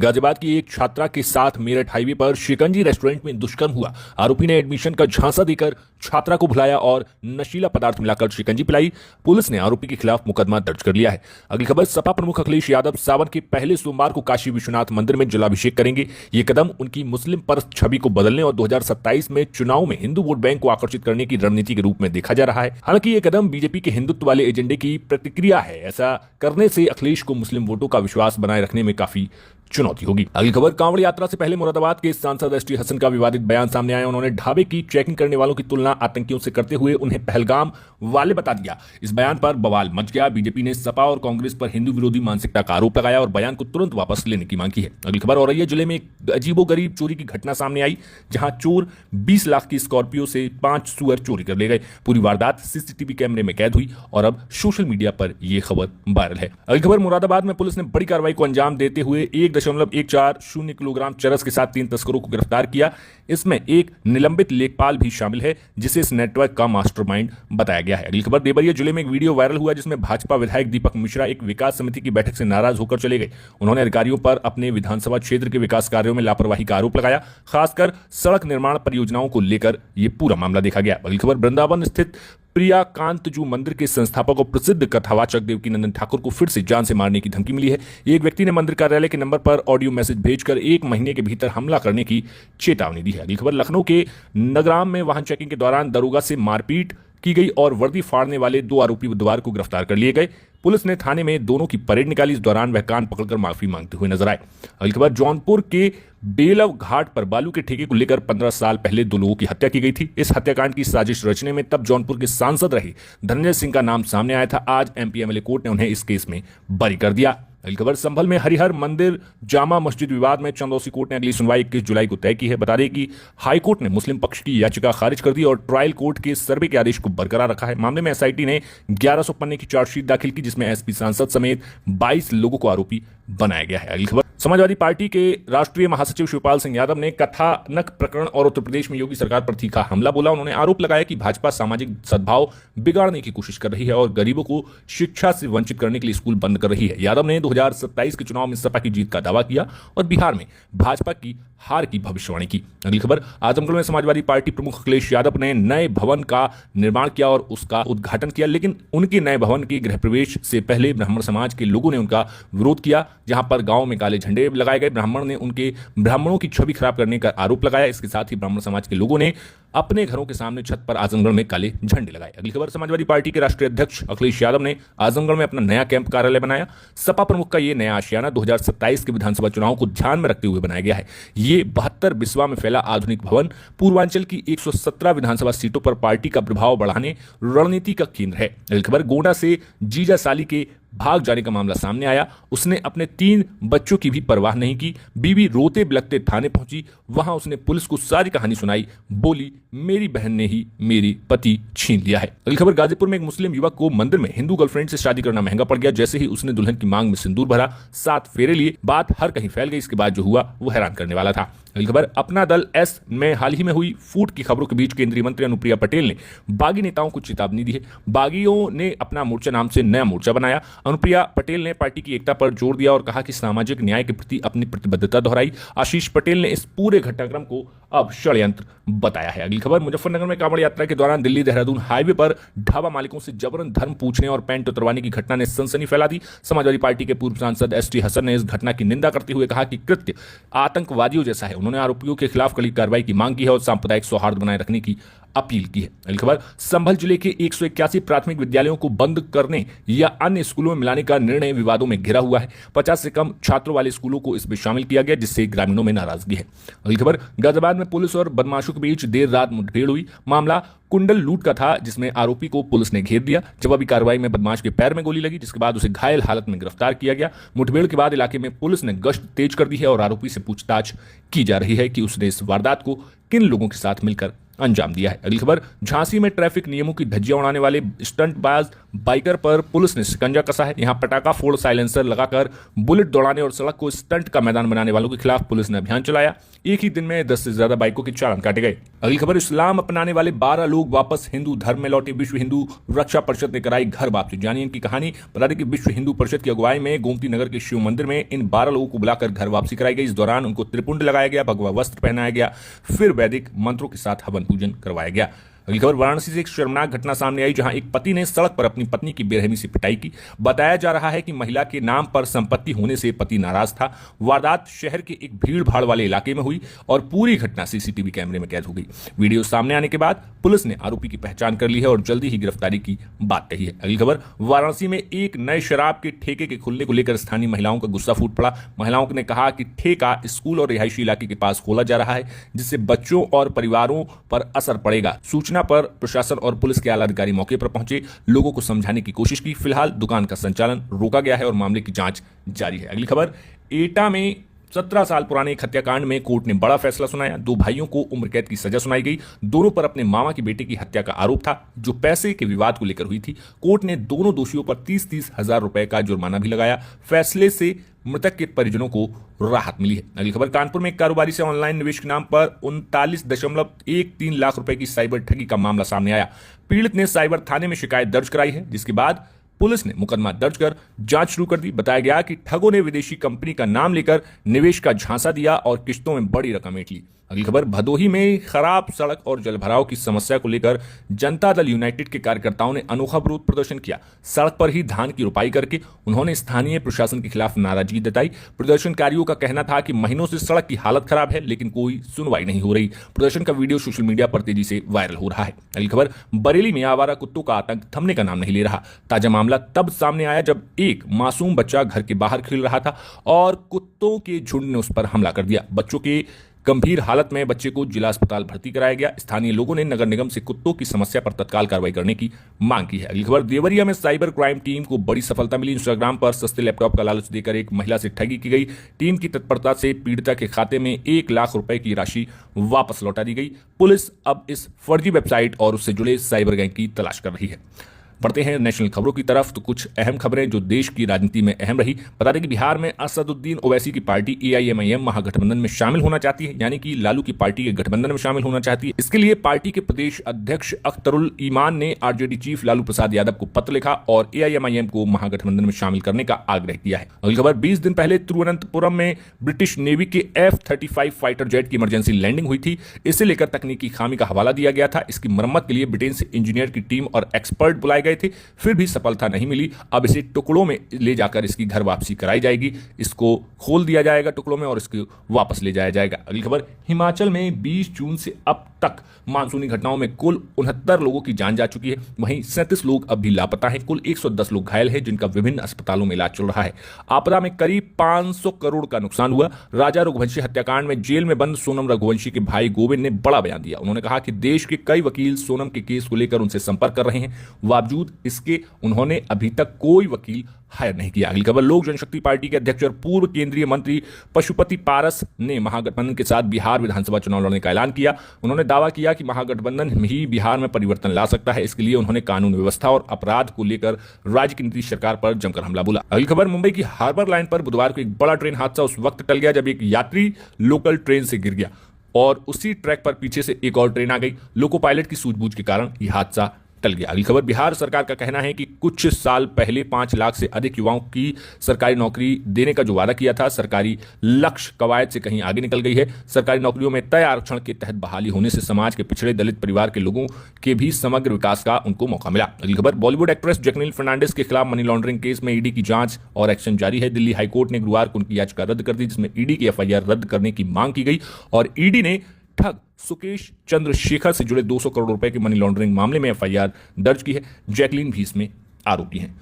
गाजियाबाद की एक छात्रा के साथ मेरठ हाईवे पर शिकंजी रेस्टोरेंट में दुष्कर्म हुआ। आरोपी ने एडमिशन का झांसा देकर छात्रा को भुलाया और नशीला पदार्थ मिलाकर शिकंजी पिलाई। पुलिस ने आरोपी के खिलाफ मुकदमा दर्ज कर लिया है। अगली खबर, सपा प्रमुख अखिलेश यादव सावन के पहले सोमवार को काशी विश्वनाथ मंदिर में जलाभिषेक करेंगे। ये कदम उनकी मुस्लिम परस्त छवि को बदलने और 2027 में चुनाव में हिंदू वोट बैंक को आकर्षित करने की रणनीति के रूप में देखा जा रहा है। हालांकि ये कदम बीजेपी के हिंदुत्व वाले एजेंडे की प्रतिक्रिया है। ऐसा करने से अखिलेश को मुस्लिम वोटों का विश्वास बनाए रखने में काफी चुनौती होगी। अगली खबर, कांवड़ यात्रा से पहले मुरादाबाद के सांसद एसटी हसन का विवादित बयान सामने आया। उन्होंने ढाबे की चेकिंग करने वालों की तुलना आतंकियों से करते हुए उन्हें पहलगाम वाले बता दिया। इस बयान पर बवाल मच गया। बीजेपी ने सपा और कांग्रेस पर हिंदू विरोधी मानसिकता का आरोप लगाया और बयान को तुरंत वापस लेने की मांग की है। अगली खबर, औरैया जिले में एक अजीबोगरीब चोरी की घटना सामने आई, जहां चोर 20 लाख की स्कॉर्पियो से 5 सुअर चोरी कर ले गए। पूरी वारदात सीसीटीवी कैमरे में कैद हुई और अब सोशल मीडिया पर यह खबर वायरल है। अगली खबर, मुरादाबाद में पुलिस ने बड़ी कार्रवाई को अंजाम देते हुए 1.10 किलोग्राम चरस के साथ 3 तस्करों को गिरफ्तार किया। इसमें एक निलंबित लेखपाल भी शामिल है, जिसे इस नेटवर्क का मास्टरमाइंड बताया गया है। अगली खबर, देवरिया जिले में एक वीडियो वायरल हुआ जिसमें भाजपा विधायक दीपक मिश्रा एक विकास समिति की बैठक से नाराज होकर चले गए। उन्होंने अधिकारियों पर अपने विधानसभा क्षेत्र के विकास कार्यों में लापरवाही का आरोप लगाया। खासकर सड़क निर्माण परियोजनाओं को लेकर यह पूरा मामला देखा गया। अगली खबर, वृंदावन स्थित प्रिया कांतजू मंदिर के संस्थापक और प्रसिद्ध कथावाचक देवकीनंदन ठाकुर को फिर से जान से मारने की धमकी मिली है। एक व्यक्ति ने मंदिर कार्यालय के नंबर पर ऑडियो मैसेज भेजकर 1 महीने के भीतर हमला करने की चेतावनी दी है। अगली खबर, लखनऊ के नगराम में वाहन चेकिंग के दौरान दरोगा से मारपीट की गई और वर्दी फाड़ने वाले 2 आरोपी बुधवार को गिरफ्तार कर लिए गए। पुलिस ने थाने में दोनों की परेड निकाली। इस दौरान वह कान पकड़कर माफी मांगते हुए नजर आए। अगली खबर, जौनपुर के बेलव घाट पर बालू के ठेके को लेकर 15 साल पहले 2 लोगों की हत्या की गई थी। इस हत्याकांड की साजिश रचने में तब जौनपुर के सांसद रहे धनंजय सिंह का नाम सामने आया था। आज एमपी एमएलए कोर्ट ने उन्हें इस केस में बरी कर दिया। अगली खबर, संभल में हरिहर मंदिर जामा मस्जिद विवाद में चंदौसी कोर्ट ने अगली सुनवाई 21 जुलाई को तय की है। बता दें कि हाईकोर्ट ने मुस्लिम पक्ष की याचिका खारिज कर दी और ट्रायल कोर्ट के सर्वे के आदेश को बरकरार रखा है। मामले में एसआईटी ने 1100 पन्ने की चार्जशीट दाखिल की, जिसमें एसपी सांसद समेत 22 लोगों को आरोपी बनाया गया है। अगली खबर, समाजवादी पार्टी के राष्ट्रीय महासचिव शिवपाल सिंह यादव ने कथानक प्रकरण और उत्तर प्रदेश में योगी सरकार पर तीखा हमला बोला। उन्होंने आरोप लगाया कि भाजपा सामाजिक सद्भाव बिगाड़ने की कोशिश कर रही है और गरीबों को शिक्षा से वंचित करने के लिए स्कूल बंद कर रही है। यादव ने 2027 के चुनाव में सपा की जीत का दावा किया और बिहार में भाजपा की हार की भविष्यवाणी की। अगली खबर, आजमगढ़ में समाजवादी पार्टी प्रमुख अखिलेश यादव ने नए भवन का निर्माण किया और उसका उद्घाटन किया, लेकिन उनके नए भवन के गृह प्रवेश से पहले ब्राह्मण समाज के लोगों ने उनका विरोध किया। जहां पर गांव में काले झंडे लगाए गए, ब्राह्मणों की छवि खराब करने का आरोप लगाया। इसके साथ ही ब्राह्मण समाज के लोगों ने अपने घरों के सामने छत पर आजमगढ़ में काले झंडे लगाए। अगली खबर, समाजवादी पार्टी के राष्ट्रीय अध्यक्ष अखिलेश यादव ने आजमगढ़ में अपना नया कैंप कार्यालय बनाया। सपा प्रमुख का यह नया आशियाना 2027 के विधानसभा चुनाव को ध्यान में रखते हुए बनाया गया है। ये 72 बिस्वा में फैला आधुनिक भवन पूर्वांचल की 117 विधानसभा सीटों पर पार्टी का प्रभाव बढ़ाने रणनीति का केंद्र है। अगली खबर, गोंडा से जीजा साली के भाग जाने का मामला सामने आया। उसने अपने 3 बच्चों की भी परवाह नहीं की। बीवी रोते बिलखते थाने पहुंची। वहां उसने पुलिस को सारी कहानी सुनाई। बोली, मेरी बहन ने ही मेरी पति छीन लिया है। अगली खबर, गाजीपुर में एक मुस्लिम युवक को मंदिर में हिंदू गर्लफ्रेंड से शादी करना महंगा पड़ गया। जैसे ही उसने दुल्हन की मांग में सिंदूर भरा, 7 फेरे लिए, बात हर कहीं फैल गई। इसके बाद जो हुआ वो हैरान करने वाला था। अगली खबर, अपना दल एस में हाल ही में हुई फूट की खबरों के बीच केंद्रीय मंत्री अनुप्रिया पटेल ने बागी नेताओं को चेतावनी दी है। बागियों ने अपना मोर्चा नाम से नया मोर्चा बनाया। अनुप्रिया पटेल ने पार्टी की एकता पर जोर दिया और कहा कि सामाजिक न्याय के प्रति अपनी प्रतिबद्धता दोहराई। आशीष पटेल ने इस पूरे घटनाक्रम को अब षड्यंत्र बताया है। अगली खबर, मुजफ्फरनगर में कांवड़ यात्रा के दौरान दिल्ली देहरादून हाईवे पर ढाबा मालिकों से जबरन धर्म पूछने और पैंट उतरवाने की घटना ने सनसनी फैला दी। समाजवादी पार्टी के पूर्व सांसद एसटी हसन ने इस घटना की निंदा करते हुए कहा कि कृत्य आतंकवादियों जैसा है। उन्होंने आरोपियों के खिलाफ कड़ी कार्रवाई की मांग की है और सांप्रदायिक सौहार्द बनाए रखने की अपील की है। अगली खबर, संभल जिले के 181 प्राथमिक विद्यालयों को बंद करने या अन्य स्कूलों में मिलाने का निर्णय विवादों में घिरा हुआ है। 50 से कम छात्रों वाले स्कूलों को इसमें शामिल किया गया, जिससे ग्रामीणों में नाराजगी है। अगली खबर, गाजियाबाद में पुलिस और बदमाशों के बीच देर रात मुठभेड़ हुई। मामला कुंडल लूट का था, जिसमें आरोपी को पुलिस ने घेर दिया। जवाबी कार्रवाई में बदमाश के पैर में गोली लगी, जिसके बाद उसे घायल हालत में गिरफ्तार किया गया। मुठभेड़ के बाद इलाके में पुलिस ने गश्त तेज कर दी है और आरोपी से पूछताछ की जा रही है कि उसने इस वारदात को किन लोगों के साथ मिलकर अंजाम दिया है। अगली खबर, झांसी में ट्रैफिक नियमों की धज्जियां उड़ाने वाले स्टंटबाज बाइकर पर पुलिस ने शिकंजा कसा है। यहां पटाखा फोड़ साइलेंसर लगाकर बुलेट दौड़ाने और सड़क को स्टंट का मैदान बनाने वालों के खिलाफ पुलिस ने अभियान चलाया। एक ही दिन में 10 से ज्यादा बाइकों के चालान काटे गए। अगली खबर, इस्लाम अपनाने वाले 12 लोग वापस हिंदू धर्म में लौटे। विश्व हिंदू रक्षा परिषद ने कराई घर वापसी। जानिए इनकी कहानी। बता दें कि विश्व हिंदू परिषद की अगुवाई में गोमती नगर के शिव मंदिर में इन 12 लोगों को बुलाकर घर वापसी कराई गई। इस दौरान उनको त्रिपुंड लगाया गया, भगवा वस्त्र पहनाया गया, फिर वैदिक मंत्रों के साथ हवन पूजन करवाया गया। अगली खबर, वाराणसी से एक शर्मनाक घटना सामने आई जहां एक पति ने सड़क पर अपनी पत्नी की बेरहमी से पिटाई की। बताया जा रहा है कि महिला के नाम पर संपत्ति होने से पति नाराज था। वारदात शहर के एक भीड़ भाड़ वाले इलाके में हुई और पूरी घटना सीसीटीवी कैमरे में कैद हो गई। वीडियो सामने आने के बाद पुलिस ने आरोपी की पहचान कर ली है और जल्दी ही गिरफ्तारी की बात कही है। अगली खबर, वाराणसी में एक नए शराब के ठेके के खुलने को लेकर स्थानीय महिलाओं का गुस्सा फूट पड़ा। महिलाओं ने कहा कि ठेका स्कूल और रिहायशी इलाके के पास खोला जा रहा है, जिससे बच्चों और परिवारों पर असर पड़ेगा। सूचना पर प्रशासन और पुलिस के आला अधिकारी मौके पर पहुंचे, लोगों को समझाने की कोशिश की। फिलहाल दुकान का संचालन रोका गया है और मामले की जांच जारी है। अगली खबर, एटा में 17 साल पुराने एक हत्याकांड में कोर्ट ने बड़ा फैसला सुनाया। 2 भाइयों को उम्र कैद की सजा सुनाई गई। दोनों पर अपने मामा के बेटे की हत्या का आरोप था, जो पैसे के विवाद को लेकर हुई थी। कोर्ट ने दोनों दोषियों पर 30-30 हजार रुपए का जुर्माना भी लगाया। फैसले से मृतक के परिजनों को राहत मिली है। अगली खबर, कानपुर में एक कारोबारी से ऑनलाइन निवेश के नाम पर 39.13 लाख रुपए की साइबर ठगी का मामला सामने आया। पीड़ित ने साइबर थाने में शिकायत दर्ज कराई है, जिसके बाद पुलिस ने मुकदमा दर्ज कर जांच शुरू कर दी। बताया गया कि ठगों ने विदेशी कंपनी का नाम लेकर निवेश का झांसा दिया और किश्तों में बड़ी रकम ऐंठ ली। अगली खबर, भदोही में खराब सड़क और जलभराव की समस्या को लेकर जनता दल यूनाइटेड के कार्यकर्ताओं ने अनोखा विरोध प्रदर्शन किया। सड़क पर ही धान की रोपाई करके उन्होंने स्थानीय प्रशासन के खिलाफ नाराजगी जताई। प्रदर्शनकारियों का कहना था कि महीनों से सड़क की हालत खराब है, लेकिन कोई सुनवाई नहीं हो रही। प्रदर्शन का वीडियो सोशल मीडिया पर तेजी से वायरल हो रहा है। अगली खबर, बरेली में आवारा कुत्तों का आतंक थमने का नाम नहीं ले रहा। ताजा मामला तब सामने आया जब एक मासूम बच्चा घर के बाहर खेल रहा था और कुत्तों के झुंड ने उस पर हमला कर दिया। बच्चों के गंभीर हालत में बच्चे को जिला अस्पताल भर्ती कराया गया। स्थानीय लोगों ने नगर निगम से कुत्तों की समस्या पर तत्काल कार्रवाई करने की मांग की है। अगली खबर, देवरिया में साइबर क्राइम टीम को बड़ी सफलता मिली। इंस्टाग्राम पर सस्ते लैपटॉप का लालच देकर एक महिला से ठगी की गई। टीम की तत्परता से पीड़िता के खाते में 1 लाख रुपए की राशि वापस लौटा दी गई। पुलिस अब इस फर्जी वेबसाइट और उससे जुड़े साइबर गैंग की तलाश कर रही है। बढ़ते हैं नेशनल खबरों की तरफ, तो कुछ अहम खबरें जो देश की राजनीति में अहम रही। बता दें कि बिहार में असदुद्दीन ओवैसी की पार्टी एआईएमआईएम महागठबंधन में शामिल होना चाहती है, यानी कि लालू की पार्टी के गठबंधन में शामिल होना चाहती है। इसके लिए पार्टी के प्रदेश अध्यक्ष अख्तरुल ईमान ने आरजेडी चीफ लालू प्रसाद यादव को पत्र लिखा और एआईएमआईएम को महागठबंधन में शामिल करने का आग्रह किया है। अगली खबर, 20 दिन पहले तिरुवनंतपुरम में ब्रिटिश नेवी के F-35 फाइटर जेट की इमरजेंसी लैंडिंग हुई थी। इसे लेकर तकनीकी खामी का हवाला दिया गया था। इसकी मरम्मत के लिए ब्रिटेन से इंजीनियर की टीम और एक्सपर्ट बुलाए गए थे, फिर भी सफलता नहीं मिली। अब इसे टुकड़ों में ले जाकर इसकी घर वापसी कराई जाएगी। इसको खोल दिया जाएगा टुकड़ों में और इसको वापस ले जाया जाएगा। अगली खबर, हिमाचल में 20 जून से अब तक मानसूनी घटनाओं में कुल 69 लोगों की जान जा चुकी है। वहीं 37 लोग अब भी लापता हैं। कुल 110 लोग घायल हैं, जिनका विभिन्न अस्पतालों में इलाज चल रहा है। आपदा में करीब 500 करोड़ का नुकसान हुआ। राजा रघुवंशी हत्याकांड में जेल में बंद सोनम रघुवंशी के भाई गोविंद ने बड़ा बयान दिया। उन्होंने कहा कि देश के कई वकील सोनम के केस को लेकर उनसे संपर्क कर रहे हैं, बावजूद इसके उन्होंने अभी तक कोई वकील हायर नहीं किया। अगली खबर, लोक जनशक्ति पार्टी के अध्यक्ष और पूर्व केंद्रीय मंत्री पशुपति पारस ने महागठबंधन के साथ बिहार विधानसभा चुनाव लड़ने का ऐलान किया। उन्होंने दावा किया कि महागठबंधन ही बिहार में परिवर्तन ला सकता है। इसके लिए उन्होंने कानून व्यवस्था और अपराध को लेकर राज्य की नीतीश सरकार पर जमकर हमला बोला। अगली खबर, मुंबई की हार्बर लाइन पर बुधवार को एक बड़ा ट्रेन हादसा उस वक्त टल गया जब एक यात्री लोकल ट्रेन से गिर गया और उसी ट्रैक पर पीछे से एक और ट्रेन आ गई। लोको पायलट की सूझबूझ के कारण यह हादसा टल गया। अगली खबर, बिहार सरकार का कहना है कि कुछ साल पहले 5 लाख से अधिक युवाओं की सरकारी नौकरी देने का जो वादा किया था, सरकारी लक्ष्य कवायद से कहीं आगे निकल गई है। सरकारी नौकरियों में तय आरक्षण के तहत बहाली होने से समाज के पिछड़े दलित परिवार के लोगों के भी समग्र विकास का उनको मौका मिला। अगली खबर, बॉलीवुड एक्ट्रेस जैकलीन फर्नांडिस के खिलाफ मनी लॉन्ड्रिंग केस में ईडी की जांच और एक्शन जारी है। दिल्ली हाईकोर्ट ने गुरुवार को उनकी याचिका रद्द कर दी, जिसमें ईडी की एफआईआर रद्द करने की मांग की गई और ईडी ने ठग सुकेश चंद्रशेखर से जुड़े 200 करोड़ रुपए के मनी लॉन्ड्रिंग मामले में एफआईआर दर्ज की है। जैकलीन भी इसमें आरोपी हैं।